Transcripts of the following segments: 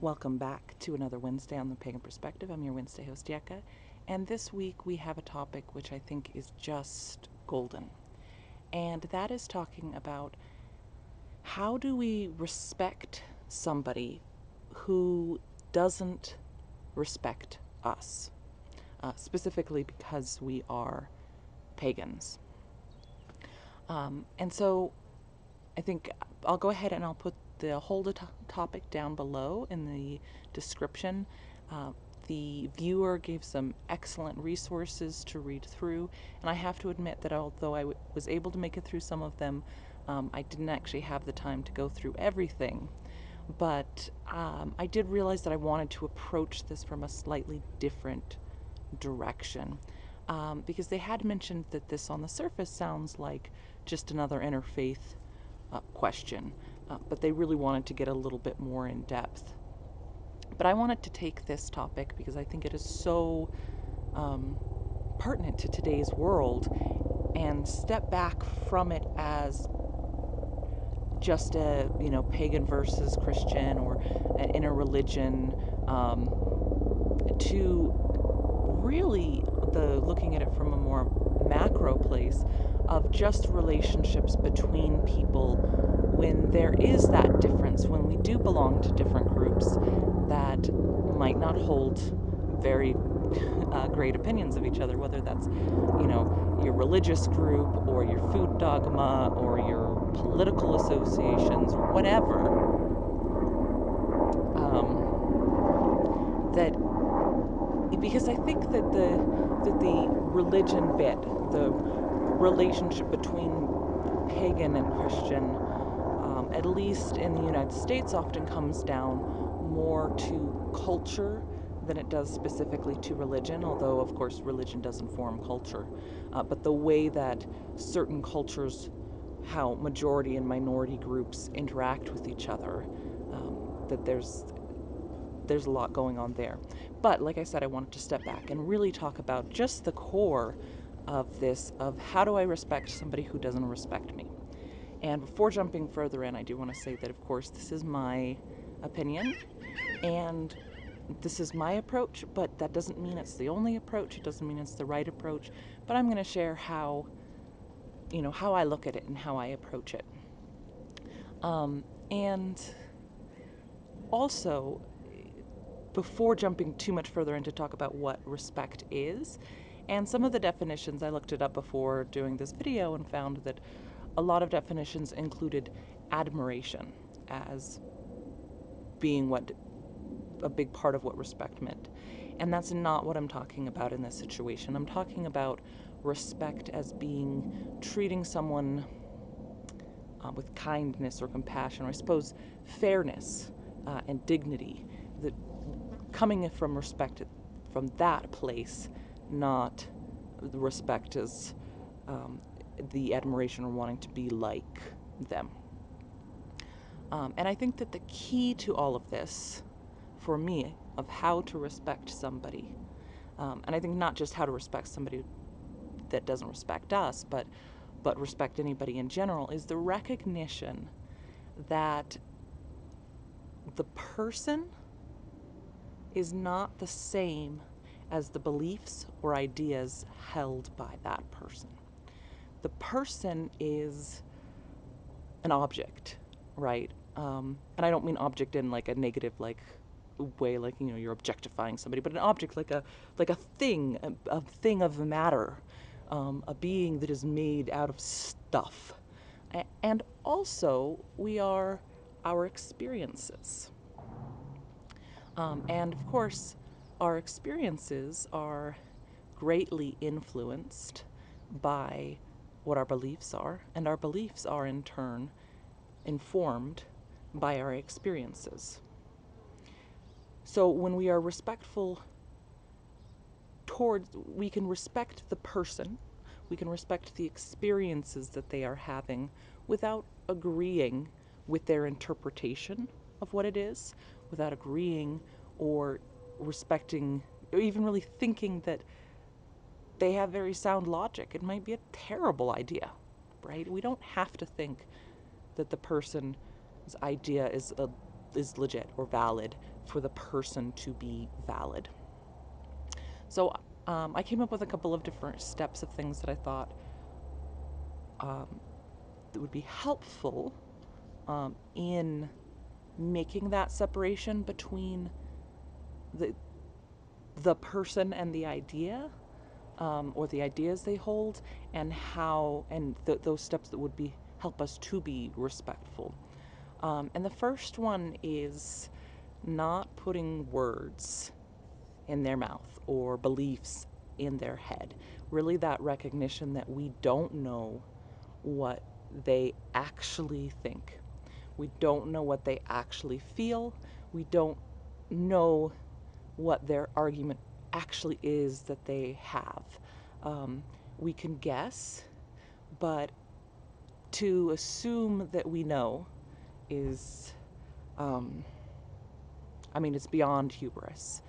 Welcome back to another Wednesday on the Pagan Perspective. I'm your Wednesday host, Yeka, and this week we have a topic which I think is just golden, and that is talking about how do we respect somebody who doesn't respect us, specifically because we are pagans. And so I think I'll go ahead and I'll put the whole topic down below in the description. The viewer gave some excellent resources to read through, and I have to admit that although I was able to make it through some of them, I didn't actually have the time to go through everything. But I did realize that I wanted to approach this from a slightly different direction. Because they had mentioned that this on the surface sounds like just another interfaith question, but they really wanted to get a little bit more in depth. But I wanted to take this topic because I think it is so pertinent to today's world and step back from it as just a pagan versus Christian or an interreligion, to really looking at it from a more macro place of just relationships between people when there is that difference, when we do belong to different groups that might not hold very great opinions of each other, whether that's your religious group or your food dogma or your political associations or whatever. That because I think that the religion bit, the relationship between pagan and Christian, at least in the United States, often comes down more to culture than it does specifically to religion, although of course religion does inform culture. But the way that certain cultures, how majority and minority groups interact with each other, that there's a lot going on there. But like I said, I wanted to step back and really talk about just the core of this, of how do I respect somebody who doesn't respect me. And before jumping further in, I do want to say that, of course, this is my opinion, and this is my approach, but that doesn't mean it's the only approach. It doesn't mean it's the right approach. But I'm going to share how I look at it and how I approach it. And also, before jumping too much further in to talk about what respect is, and some of the definitions, I looked it up before doing this video and found that a lot of definitions included admiration as being what a big part of what respect meant. And that's not what I'm talking about in this situation. I'm talking about respect as being treating someone with kindness or compassion, or I suppose fairness and dignity, that coming from respect from that place, not the respect as the admiration or wanting to be like them. And I think that the key to all of this, for me, of how to respect somebody, and I think not just how to respect somebody that doesn't respect us, but respect anybody in general, is the recognition that the person is not the same as the beliefs or ideas held by that person. The person is an object, right? And I don't mean object in like a negative way, like you're objectifying somebody, but an object like a thing, a thing of matter, a being that is made out of stuff. And also, we are our experiences. And of course, our experiences are greatly influenced by what our beliefs are, and our beliefs are in turn informed by our experiences. So when we are respectful towards, we can respect the person, we can respect the experiences that they are having without agreeing with their interpretation of what it is, without agreeing or respecting, or even really thinking that they have very sound logic. It might be a terrible idea, right? We don't have to think that the person's idea is legit or valid for the person to be valid. So I came up with a couple of different steps of things that I thought that would be helpful in making that separation between the person and the idea, or the ideas they hold, and how, and those steps that would be help us to be respectful. And the first one is not putting words in their mouth or beliefs in their head. Really, that recognition that we don't know what they actually think. We don't know what they actually feel. We don't know what their argument actually is that they have. We can guess, but to assume that we know is, it's beyond hubris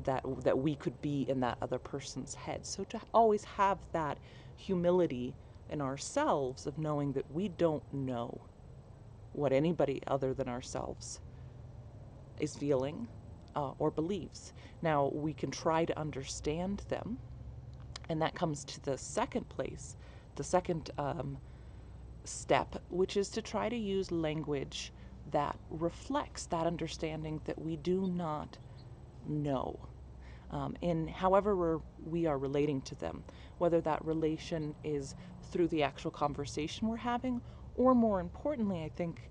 that we could be in that other person's head. So to always have that humility in ourselves of knowing that we don't know what anybody other than ourselves is feeling or believes. Now, we can try to understand them, and that comes to the second place, the second step, which is to try to use language that reflects that understanding that we do not know. In however we are relating to them, whether that relation is through the actual conversation we're having, or more importantly, I think,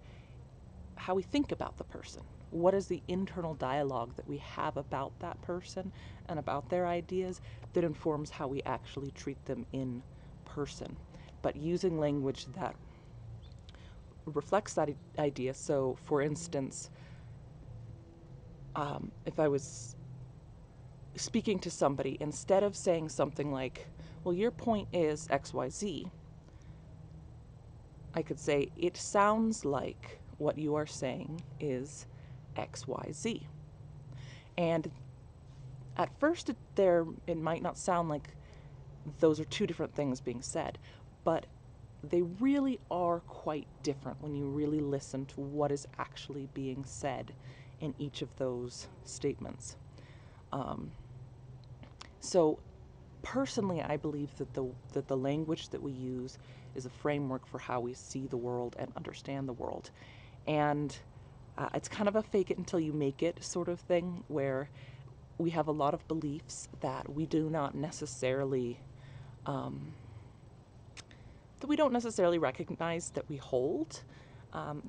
how we think about the person. What is the internal dialogue that we have about that person and about their ideas that informs how we actually treat them in person. But using language that reflects that idea. So, for instance, if I was speaking to somebody, instead of saying something like, well, your point is XYZ, I could say, it sounds like what you are saying is XYZ. And at first, it might not sound like those are two different things being said, but they really are quite different when you really listen to what is actually being said in each of those statements. So personally, I believe that the language that we use is a framework for how we see the world and understand the world. And it's kind of a fake it until you make it sort of thing, where we have a lot of beliefs that we do not necessarily recognize that we hold,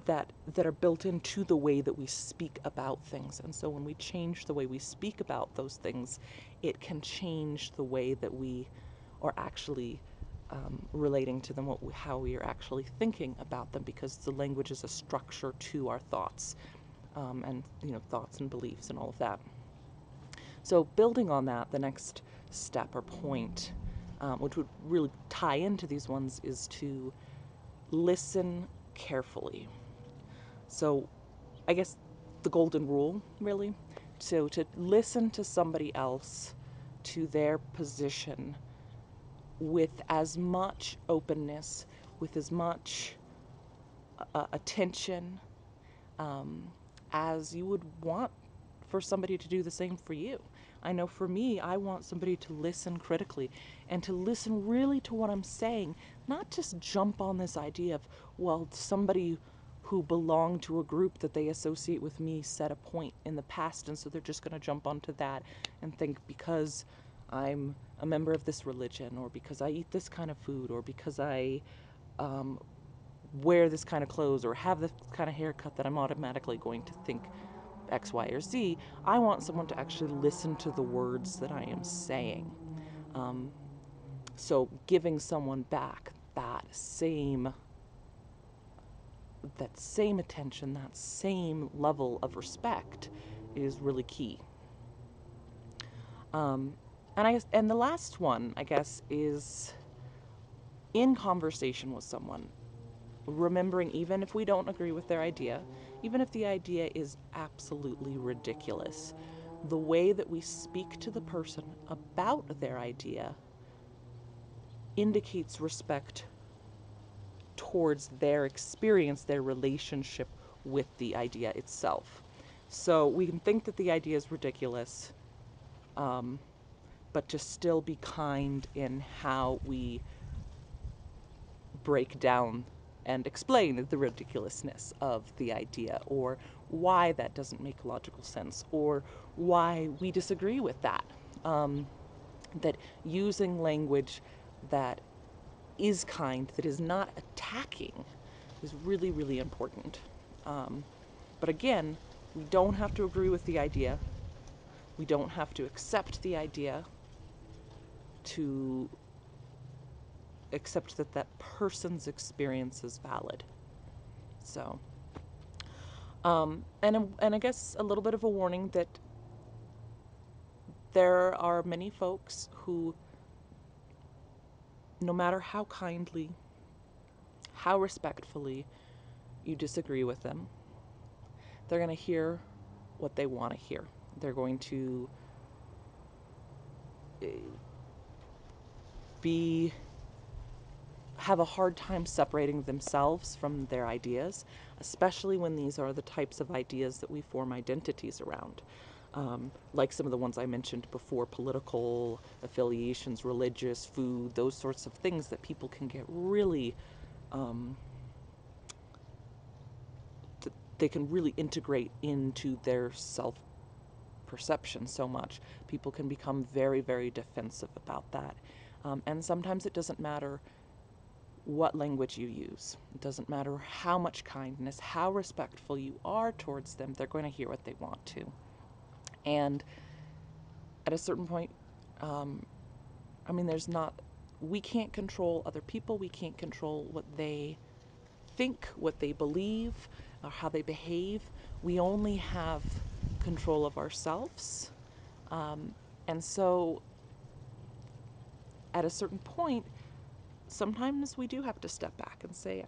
that are built into the way that we speak about things. And so when we change the way we speak about those things, it can change the way that we are actually relating to them, how we are actually thinking about them, because the language is a structure to our thoughts, and thoughts and beliefs and all of that. So building on that, the next step or point, which would really tie into these ones, is to listen carefully. So I guess the golden rule, really, so to listen to somebody else, to their position, with as much openness, with as much attention as you would want for somebody to do the same for you. I know for me, I want somebody to listen critically and to listen really to what I'm saying, not just jump on this idea of, well, somebody who belonged to a group that they associate with me said a point in the past, and so they're just going to jump onto that and think, because I'm a member of this religion, or because I eat this kind of food, or because I wear this kind of clothes, or have this kind of haircut, that I'm automatically going to think X, Y, or Z. I want someone to actually listen to the words that I am saying. So giving someone back that same attention, that same level of respect is really key. And the last one, I guess, is in conversation with someone, remembering, even if we don't agree with their idea, even if the idea is absolutely ridiculous, the way that we speak to the person about their idea indicates respect towards their experience, their relationship with the idea itself. So we can think that the idea is ridiculous, but to still be kind in how we break down and explain the ridiculousness of the idea, or why that doesn't make logical sense, or why we disagree with that. That using language that is kind, that is not attacking, is really, really important. But again, we don't have to agree with the idea. We don't have to accept the idea to accept that that person's experience is valid. So, and I guess a little bit of a warning that there are many folks who, no matter how kindly, how respectfully you disagree with them, they're going to hear what they want to hear. They're going to have a hard time separating themselves from their ideas, especially when these are the types of ideas that we form identities around. Like some of the ones I mentioned before, political affiliations, religious, food, those sorts of things that people can get really, they can really integrate into their self-perception so much. People can become very, very defensive about that. And sometimes it doesn't matter what language you use. It doesn't matter how much kindness, how respectful you are towards them, they're going to hear what they want to. And at a certain point, we can't control other people. We can't control what they think, what they believe, or how they behave. We only have control of ourselves. And so at a certain point, sometimes we do have to step back and say,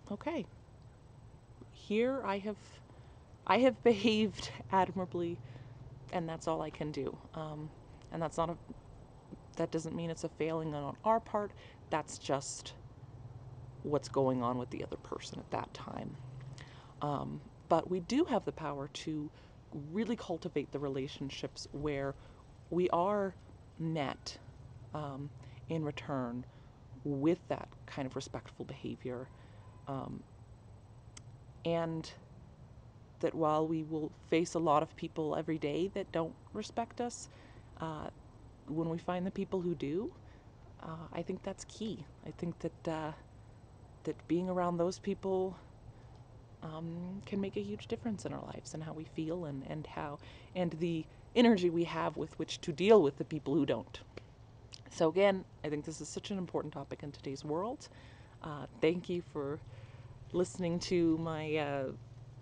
okay, here I have behaved admirably, and that's all I can do. And that doesn't mean it's a failing on our part. That's just what's going on with the other person at that time. But we do have the power to really cultivate the relationships where we are met in return with that kind of respectful behavior. And that while we will face a lot of people every day that don't respect us, when we find the people who do, I think that's key. I think that that being around those people can make a huge difference in our lives and how we feel and the energy we have with which to deal with the people who don't. So again, I think this is such an important topic in today's world. Thank you for listening to my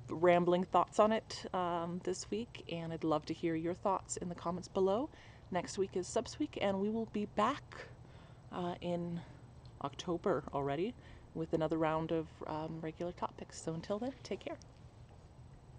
rambling thoughts on it this week, and I'd love to hear your thoughts in the comments below. Next week is Subs Week, and we will be back in October already with another round of regular topics. So until then, take care.